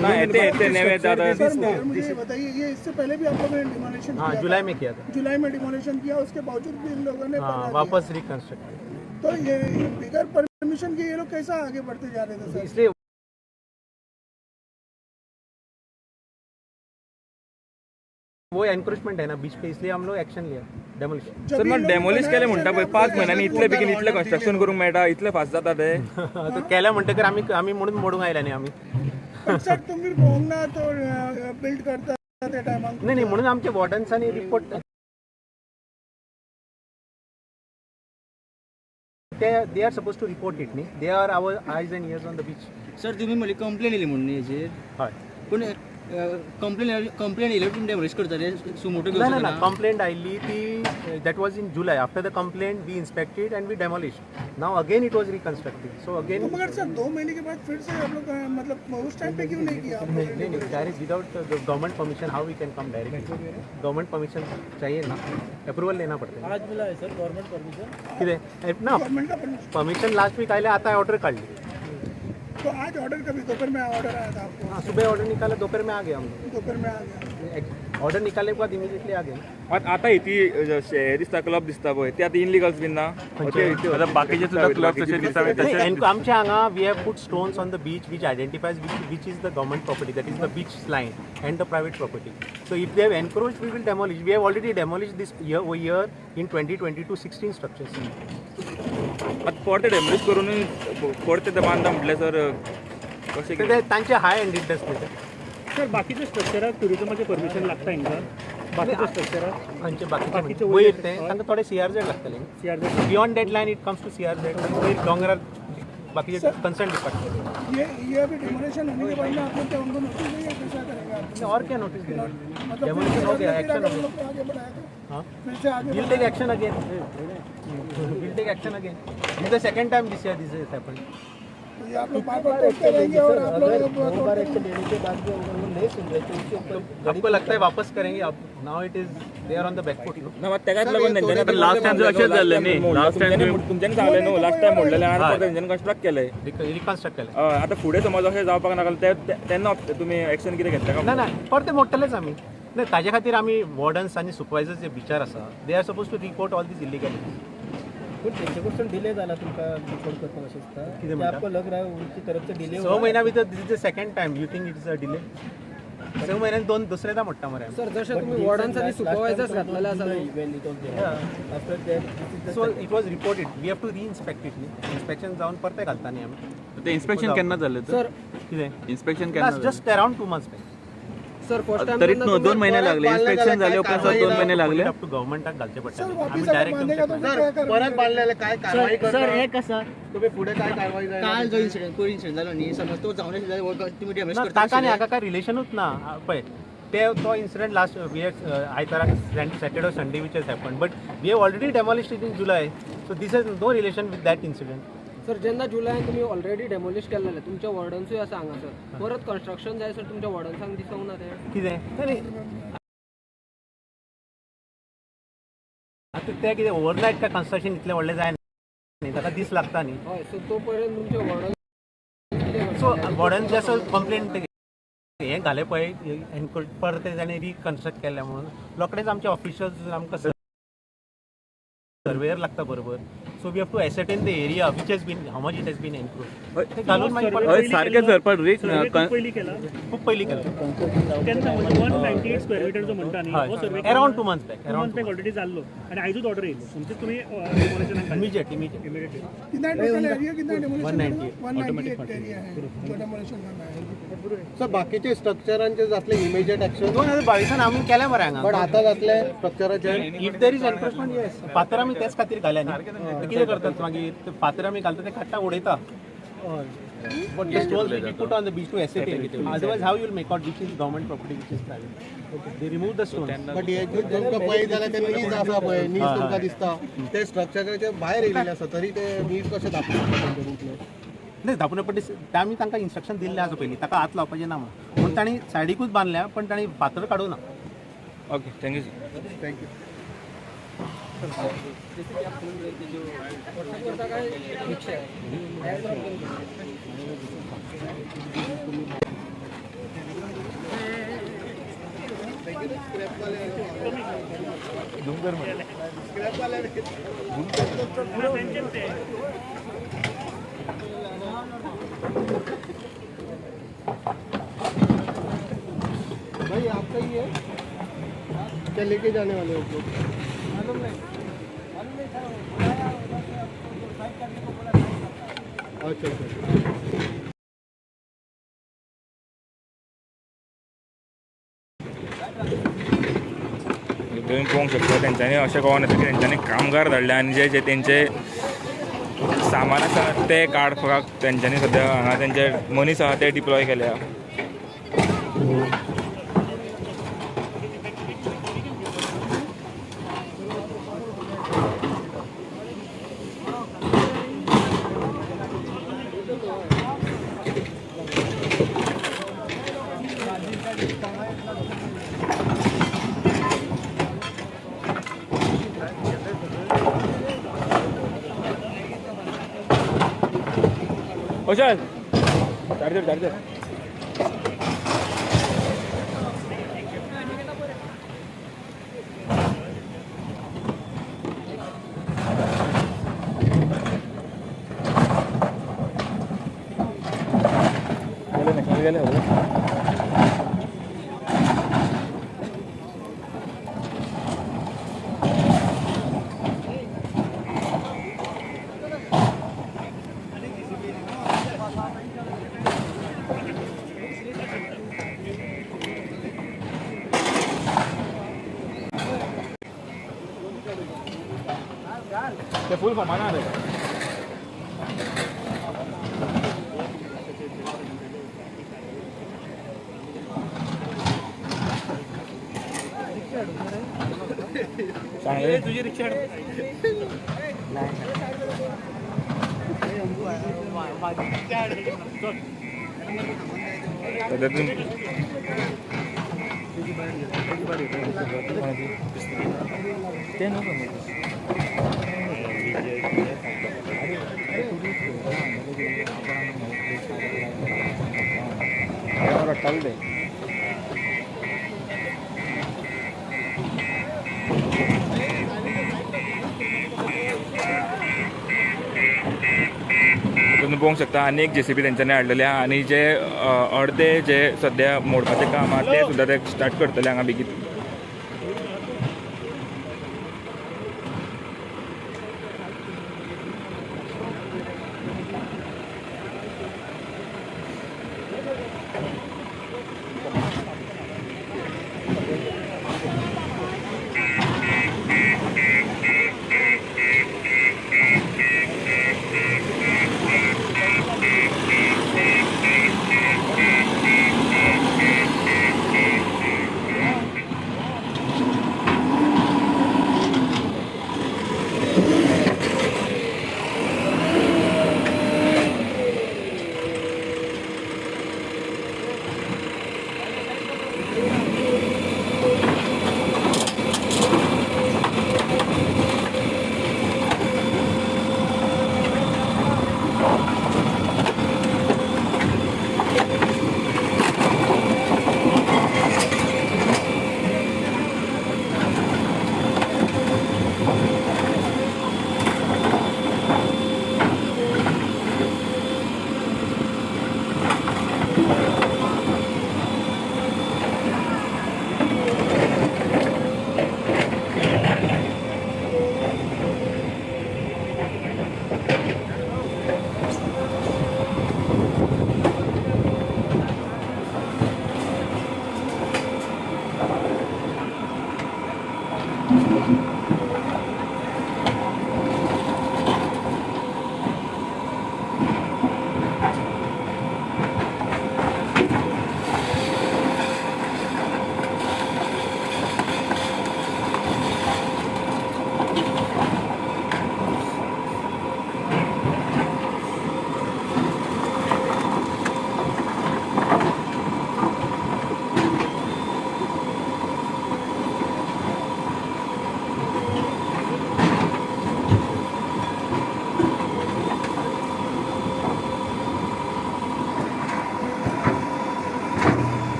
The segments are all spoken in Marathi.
ना ऐसे नए ज़्यादा। सर मुझे बताइए, ये इससे पहले भी आप लोगों ने डिमोलिशन किया? जुलाई में किया था। जुलाई में डिमोलिशन किया, उसके बावजूद भी इन लोगों ने वापस रिकंस्ट्रक्ट। तो ये बिगर परमिशन के ये लोग कैसा आगे बढ़ते जा रहे थे सर? इसलिए वो एनक्रोचमेंट है ना बीच पे, इसलिए हम लोग एक्शन लिया डेमोलिशन. सर मग डेमोलिश केले म्हणटा पळय 5 महिन्यांनी इतले बेगीन इतले कन्स्ट्रक्शन करूंक मेळटा, इतले फास्ट जाता ते. तो केल्या म्हणटकर आम्ही म्हणून मोडूंक आयल्या न्ही आम्ही. पण सर तुम्ही भोंगना तो बिल्ड करता त्या टायमाक नाही म्हणून आमच्या वॉर्डन्सांनी report they are supposed to report it न्ही. They are our eyes and ears on the beach. Sir तुम्ही मला कंप्लेन येयली म्हणून हेचेर, हय. पूण कंप्लेन येयली तुमी डेमोलिश करतले सुमोटो ना घेवचो ना ना. कंप्लेंट आयली ती that was in July. After the complaint we inspected and we demolished. Now again it was reconstructed. So again मगर सर 2 महीने के बाद फिर से आप लोग मतलब उस टाइम पे क्यों नहीं किया आप लोगों ने? नहीं direct without government permission how we can come directly. Government permission चाहिए ना, अप्रूवल लेना पड़ता है. आज मिला है सर गवर्नमेंट परमिशन. किती ना गवर्नमेंट का परमिशन लास्ट वीक आयले, आता ऑर्डर काढली. तो आज ऑर्डर कभी दोपहर में ऑर्डर आया था आपको? हाँ, सुबह ऑर्डर निकाला, दोपहर में आ गए हम. दोपहर में आ गया. ऑर्डर निकालने के बाद इमीडिएटली आ गए. आता ती हे दिसता क्लब दिसता पळय ते आता इनलिगल्स बीन ना, आता बाकीचे सुद्धा क्लब तसे दिसता तसे. आमच्या हांगा we have put stones on the beach which identifies which is the government property, that is the beach line and the private property. So if they have encroach we will demolish. We have already demolish this year in 2022 16 structures. आता परते डेमोलिश करून परते ते बांधता म्हटले सर कशें ते तांचे हाय हँडेड असते. सर बाकीच्या स्ट्रक्चराक टुरिझमाचे परमिशन लागता हिंगा? बाकीच्या स्ट्रक्चराक खंयचे बाकीचे वयर ते तांकां थोडे CRZ लागतले. CRZ beyond that line it comes to CRZ. वयर डोंगरार बाकीचे कंसर्न डिपार्टमेंट. ये अभी डिमोलिशन होने के बाद में आप लोग क्या उनको नोटिस देंगे, कैसा करेंगे आप? और क्या नोटिस देना? मतलब डेमोलिशन हो गया, एक्शन हो हम गया. लोग को आगे बढ़ाएगा, हाँ, फिर से आगे we'll take action again. We'll take action again. This is the second time this year this has happened. तो ये आप लोग बार-बार तोड़ते रहेंगे और आप लोग आपको लगता है वापस करेंगे अब? Now it is they are on the back foot. ना मग तेकाच लागून तेंच्यानी लास्ट टाइम अशेंच जाल्लें न्ही. लास्ट टाइम तुमच्यानी सांगलें न्हू, लास्ट टाइम मोडलेलें आनी परत तेंच्यानी कन्स्ट्रक्ट केलें. रिकन्स्ट्रक्ट केलें. आता फुडें समज अशें जावपाक नाका तेन्ना तुमी एक्शन कितें घेतलें ना ना परते मोडटलेच आमी. नाही ताजे खातीर आमी वॉर्डन्स आनी सुपरवायझर्स जे बिचार आसा they are suppose to report all these illegalities. पण तेंचे कडसून डिले जाला तुमकां रिपोर्ट करपाक अशें दिसता. कितें म्हणटा? आपको लग रहा है उनकी तरफ से डिले 6 महिन्या भितर this is the second time. You think it is a delay? 6 महिन्यान दोन दुसरेदा मोडटा मरे. सर जशें तुम्ही वॉर्डन्स आनी सुपरवायझर्स घातलेले आसा after that so it was reported. We have to reinspect it. Inspection जावन परते घालता न्ही आमी. ते इन्स्पेक्शन केन्ना जालें सर कितें इन्स्पेक्शन केन्ना just around 2 months back. Sir first time तरी 2 महिने लागले इन्स्पेक्शन झाले उपरांत 2 महिने लागले. अप टू गव्हर्नमेंटाक घालचे सर पडटा. वापिस आमी अगर डायरेक्ट मानेगा तो क्या करेंगे? परत बांधलेले काय कारवाई करता? सर हे कसं तुम्ही पुढे काय कारवाई काल जो इन्सिडेंट झाला न्ही, समज तो जावन तुम्ही डॅमेज ना ताका न्ही हाका काय रिलेशनूच ना पळय. तो इन्सिडेंट लास्ट आयताराक Saturday Sunday which has happen. But we have already demolished it in July. So this has no relation with that incident. Sir जेन्ना जुलयान तुम्ही ऑलरेडी डेमोलिश केलेले तुमच्या वॉर्डन्सूय आसा हांगा सर, परत कन्स्ट्रक्शन जाय सर तुमच्या वॉर्डन्सांक दिसोंक ना ते? कितें आतां ते कितें ओवरनायट काय कन्स्ट्रक्शन इतलें व्हडलें जायना न्ही, ताका दीस लागता न्ही. हय सो तो पर्यंत तुमचे वॉर्डन सो वॉर्डन जे आसा कंप्लेंट हें घालें पळय परत ताणें रिकन्स्ट्रक्ट केलें म्हणून रोखडेच आमचे ऑफिशियल्स आमकां सर्वेयर लागता बरोबर. So we have to ascertain the area which has been how much it has been encroach. ते घालून मागीर सारखे सर पण पहिली केला खूप पयलीं केलें. केन्ना 198 स्क्वेअर मिटर जो म्हणटा न्ही तो survey around 2 months back. Around already जाल्लो आणि आयजूच ऑर्डर येयलो म्हणजे तुम्ही डिमोलिशनाक इमिजिएट इमिडिएटली. कितना टोटल एरिया, कितना डिमोलिशन? 198 एरिया है जो डिमोलिशन करना है. सर बाकीचे स्ट्रक्चरांचे जातले इमिजिएट एक्शन 2022 आमी केलें मरे हांगा. पण आता जातले स्ट्रक्चराचे if there is encroachment yes. फातर आमी तेच खातीर घाल्या न्ही. ते कितें करतात मागीर फातर आमी घालता ते काडटा उडयता. But the stones will be put on the beach to ascertain. Otherwise, how you will make out which is government property, which is private? They remove the stones. But हे तुमकां पळय जाल्यार ते नीज आसा पळय, नीज तुमकां दिसता ते स्ट्रक्चराचे भायर येयलेले आसा तरी ते नीज कशे दाखवतात? नाही धापून पडटी ते आमी तांकां इन्स्ट्रक्शन दिल्लें आसा पयलीं ताका हात लावपाचें ना म्हणून. पूण तांणी सायडीकूच बांदल्या पण तांणी फातर काडूं ना. Okay thank you sir. थँक्यू. भाई आपका ही है क्या लेके जाने वाले हो आप लोग? अच्छा अच्छा तुम्ही पळोवंक शकता तेंच्यांनी अशें कळोन येता की तेंच्यांनी कामगार धाडले आनी जे जे तेंचे सामान आसा ते काडपाक तेंच्यांनी सद्या हांगा तेंचे मनीस आहा ते डिप्लॉय केल्या. Ocean! Charger. गेले ते फुल फॉर्मान आले. चांगले तुझी रिक्षा ते रट्टाल दे तुम्ही पळोवंक शकता आनी एक JCB तेंच्यांनी हाडलेले आहा आनी जे अर्दे जे सद्या मोडपाचें काम आहा ते सुद्दां ते स्टार्ट करतले हांगा बेगीन.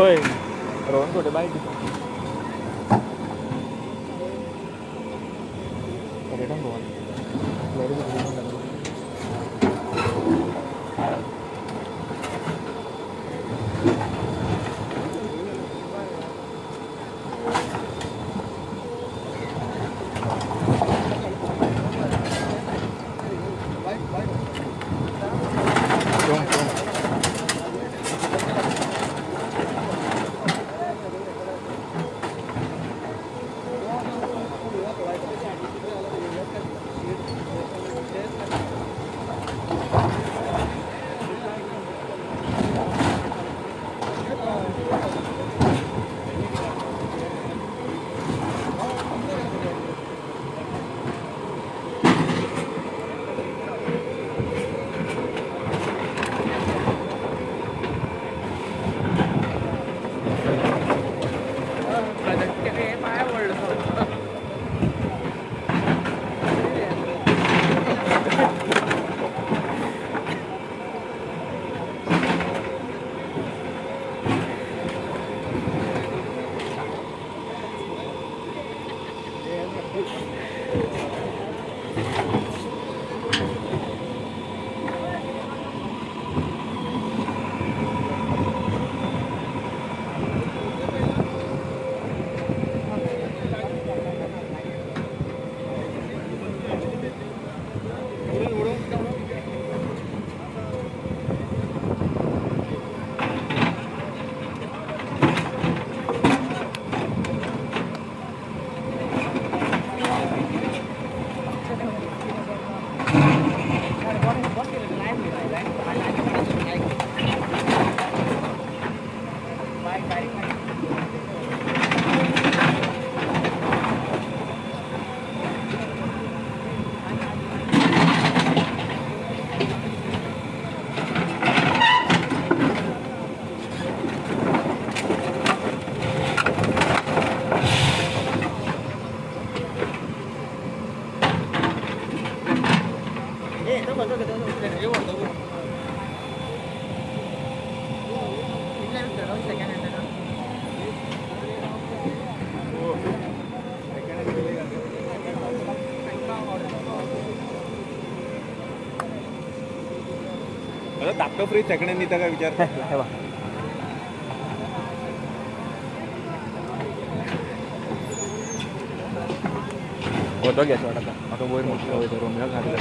होय रोहन कुठे बाईक पर्यटन भवन धाकटो फ्री सेकंड हँड दिता काय विचार होतो घ्यायचं वाटतं आता वयर मोठं होतं रोमियो घातलं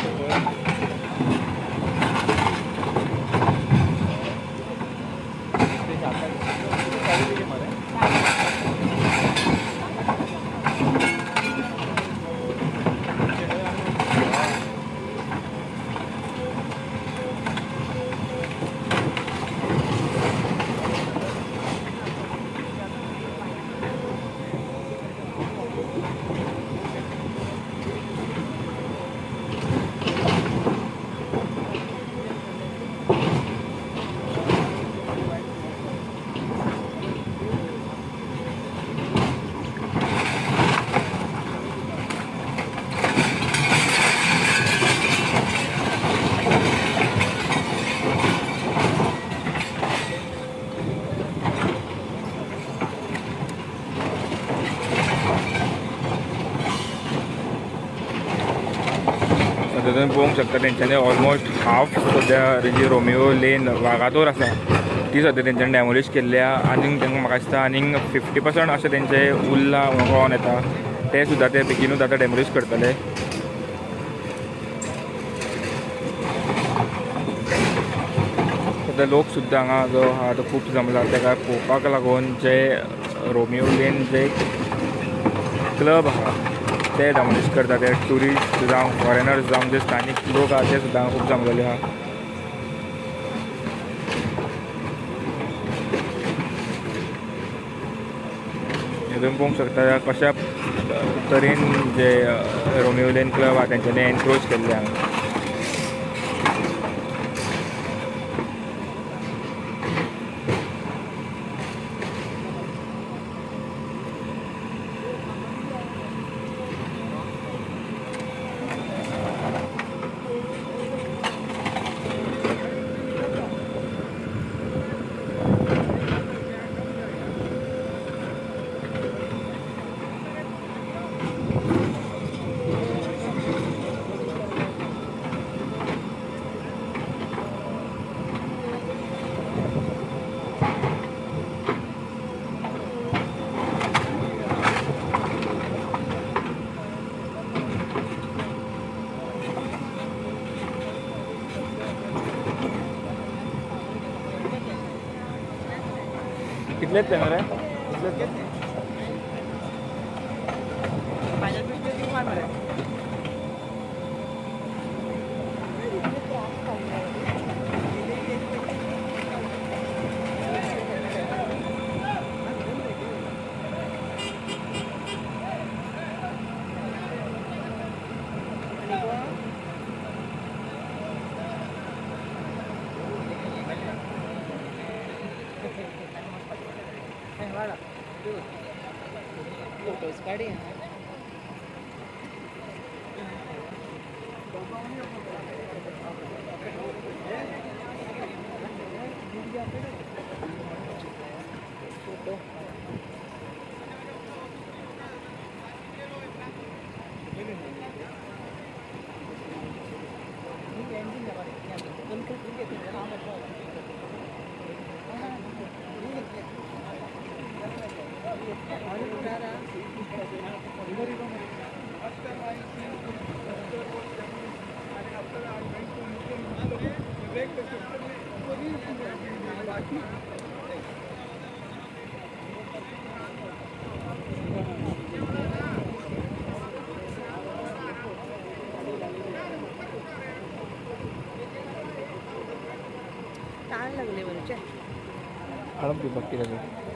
तुम्ही पळोवंक शकता तेंच्यांनी ऑलमोस्ट हाफ सद्या जी रोमियो लेन वागातोर आसा ती सद्या तेंच्यांनी डॅमोलिश केल्ल्या आनीक तांकां म्हाका दिसता आनीक 50% अशें तेंचे उरला कोण येता ते सुद्दां ते बेगीनूच आतां डॅमोलिश करतले सद्या लोक सुद्दां हांगा जो आहा तो खूब जमला तेका पळोवपाक लागून जे रोमियो लेन जे क्लब आहा ते डॅमोलिश करता ते ट्युरिस्ट जावं फॉरेनर्स जावं जे स्थानीक लोक आहा ते सुद्दां खूब जमलेले आहा तुम्ही पळोवंक शकता कशा तरेन जे रोमियो लेन क्लब आहा तेंच्यांनी एनक्रोच केल्ले हांगा इतलेच ते मरे इतलेच ताण लागले म्हणजे आडम ती बघ किती